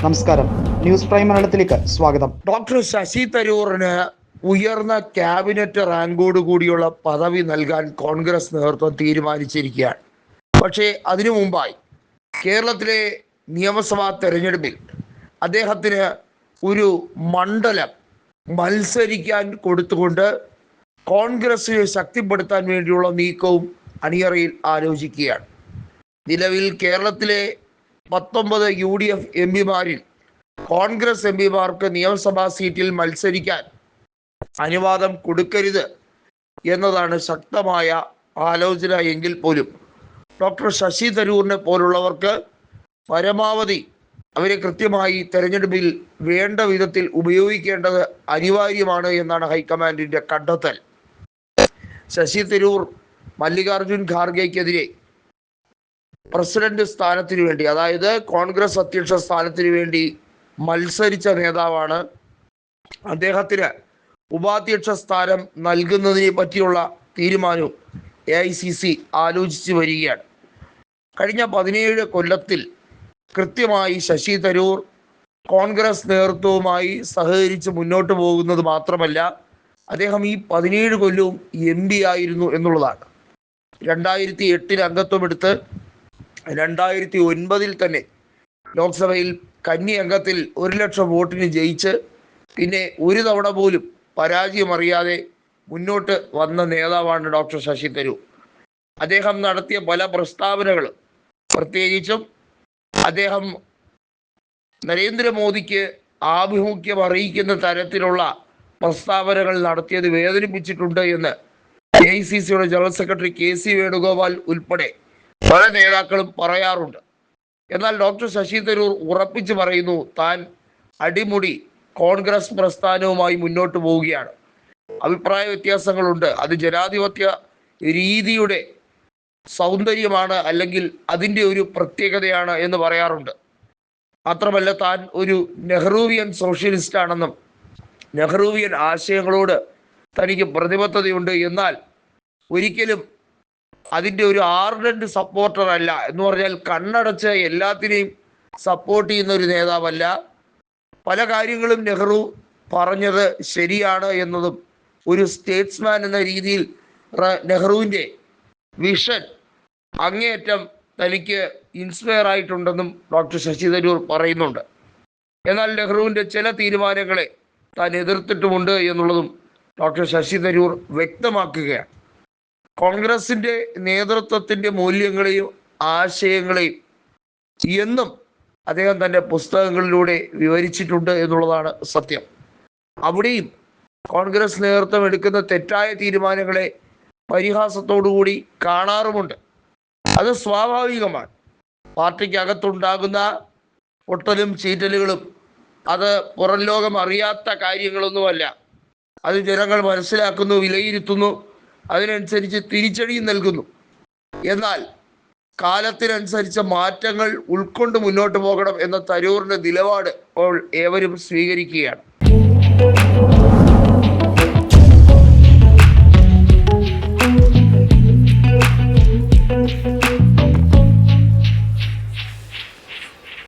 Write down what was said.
നമസ്കാരം, news prime മലയാളത്തിലേക്ക് സ്വാഗതം. ഡോക്ടർ ശശി തരൂറിന് ഉയർന്ന ക്യാബിനറ്റ് റാങ്കോട് കൂടിയുള്ള പദവി നൽകാൻ കോൺഗ്രസ് നേതൃത്വം തീരുമാനിച്ചിരിക്കുകയാണ്. പക്ഷേ അതിനു മുമ്പായി കേരളത്തിലെ നിയമസഭാ തെരഞ്ഞെടുപ്പിൽ അദ്ദേഹത്തിന് ഒരു മണ്ഡലം മത്സരിക്കാൻ കൊടുത്തുകൊണ്ട് കോൺഗ്രസിനെ ശക്തിപ്പെടുത്താൻ വേണ്ടിയുള്ള നീക്കവും അണിയറയിൽ ആലോചിക്കുകയാണ്. നിലവിൽ കേരളത്തിലെ 19 UDF എംപിമാരിൽ കോൺഗ്രസ് എംപിമാർക്ക് നിയമസഭാ സീറ്റിൽ മത്സരിക്കാൻ അനുവാദം കൊടുക്കരുത് എന്നതാണ് ശക്തമായ ആലോചന. എങ്കിൽ പോലും ഡോക്ടർ ശശി തരൂരിനെ പോലുള്ളവർക്ക് പരമാവധി അവരെ കൃത്യമായി തെരഞ്ഞെടുപ്പിൽ വേണ്ട വിധത്തിൽ ഉപയോഗിക്കേണ്ടത് അനിവാര്യമാണ് എന്നാണ് ഹൈക്കമാൻഡിന്റെ കണ്ടെത്തൽ. ശശി തരൂർ മല്ലികാർജുൻ ഖാർഗെക്കെതിരെ പ്രസിഡന്റ് സ്ഥാനത്തിന് വേണ്ടി, അതായത് കോൺഗ്രസ് അധ്യക്ഷ സ്ഥാനത്തിന് വേണ്ടി മത്സരിച്ച നേതാവാണ്. അദ്ദേഹത്തിന് ഉപാധ്യക്ഷ സ്ഥാനം നൽകുന്നതിനെ പറ്റിയുള്ള തീരുമാനവും AICC ആലോചിച്ച് വരികയാണ്. കഴിഞ്ഞ 17 കൊല്ലത്തിൽ കൃത്യമായി ശശി തരൂർ കോൺഗ്രസ് നേതൃത്വവുമായി സഹകരിച്ച് മുന്നോട്ട് പോകുന്നത് മാത്രമല്ല, അദ്ദേഹം ഈ 17 കൊല്ലവും MP ആയിരുന്നു എന്നുള്ളതാണ്. 2008 അംഗത്വം എടുത്ത് 2009 തന്നെ ലോക്സഭയിൽ കന്നി അംഗത്തിൽ 1 ലക്ഷം വോട്ടിന് ജയിച്ച് പിന്നെ ഒരു തവണ പോലും പരാജയമറിയാതെ മുന്നോട്ട് വന്ന നേതാവാണ് ഡോക്ടർ ശശി തരൂർ. അദ്ദേഹം നടത്തിയ പല പ്രസ്താവനകളും, പ്രത്യേകിച്ചും അദ്ദേഹം നരേന്ദ്രമോദിക്ക് ആഭിമുഖ്യം അറിയിക്കുന്ന തരത്തിലുള്ള പ്രസ്താവനകൾ നടത്തിയത് വേദനിപ്പിച്ചിട്ടുണ്ട് എന്ന് AICCയുടെ ജനറൽ സെക്രട്ടറി KC വേണുഗോപാൽ ഉൾപ്പെടെ പല നേതാക്കളും പറയാറുണ്ട്. എന്നാൽ ഡോക്ടർ ശശി തരൂർ ഉറപ്പിച്ചു പറയുന്നു, താൻ അടിമുടി കോൺഗ്രസ് പ്രസ്ഥാനവുമായി മുന്നോട്ട് പോവുകയാണ്. അഭിപ്രായ വ്യത്യാസങ്ങളുണ്ട്, അത് ജനാധിപത്യ രീതിയുടെ സൗന്ദര്യമാണ്, അല്ലെങ്കിൽ അതിൻ്റെ ഒരു പ്രത്യേകതയാണ് എന്ന് പറയാറുണ്ട്. മാത്രമല്ല, താൻ ഒരു നെഹ്റുവിയൻ സോഷ്യലിസ്റ്റ് ആണെന്നും നെഹ്റുവിയൻ ആശയങ്ങളോട് തനിക്ക് പ്രതിബദ്ധതയുണ്ട്, എന്നാൽ ഒരിക്കലും അതിൻ്റെ ഒരു ആർഡന്റ് സപ്പോർട്ടർ അല്ല. എന്ന് പറഞ്ഞാൽ കണ്ണടച്ച് എല്ലാത്തിനെയും സപ്പോർട്ട് ചെയ്യുന്ന ഒരു നേതാവല്ല. പല കാര്യങ്ങളും നെഹ്റു പറഞ്ഞത് ശരിയാണ് എന്നതും, ഒരു സ്റ്റേറ്റ്സ്മാൻ എന്ന രീതിയിൽ നെഹ്റുവിൻ്റെ വിഷൻ അങ്ങേയറ്റം തനിക്ക് ഇൻസ്പയർ ആയിട്ടുണ്ടെന്നും ഡോക്ടർ ശശി തരൂർ പറയുന്നുണ്ട്. എന്നാൽ നെഹ്റുവിൻ്റെ ചില തീരുമാനങ്ങളെ താൻ എതിർത്തിട്ടുമുണ്ട് എന്നുള്ളതും ഡോക്ടർ ശശി തരൂർ വ്യക്തമാക്കുകയാണ്. കോൺഗ്രസിൻ്റെ നേതൃത്വത്തിൻ്റെ മൂല്യങ്ങളെയും ആശയങ്ങളെയും എന്നും അദ്ദേഹം തൻ്റെ പുസ്തകങ്ങളിലൂടെ വിവരിച്ചിട്ടുണ്ട് എന്നുള്ളതാണ് സത്യം. അവിടെയും കോൺഗ്രസ് നേതൃത്വം എടുക്കുന്ന തെറ്റായ തീരുമാനങ്ങളെ പരിഹാസത്തോടുകൂടി കാണാറുമുണ്ട്. അത് സ്വാഭാവികമാണ്. പാർട്ടിക്കകത്തുണ്ടാകുന്ന പൊട്ടലും ചീറ്റലുകളും അത് പുറം ലോകം അറിയാത്ത കാര്യങ്ങളൊന്നുമല്ല. അത് ജനങ്ങൾ മനസ്സിലാക്കുന്നു, വിലയിരുത്തുന്നു, അതിനനുസരിച്ച് തിരിച്ചടിയും നൽകുന്നു. എന്നാൽ കാലത്തിനനുസരിച്ച മാറ്റങ്ങൾ ഉൾക്കൊണ്ട് മുന്നോട്ട് പോകണം എന്ന തരൂറിൻ്റെ നിലപാട് ഇപ്പോൾ ഏവരും സ്വീകരിക്കുകയാണ്.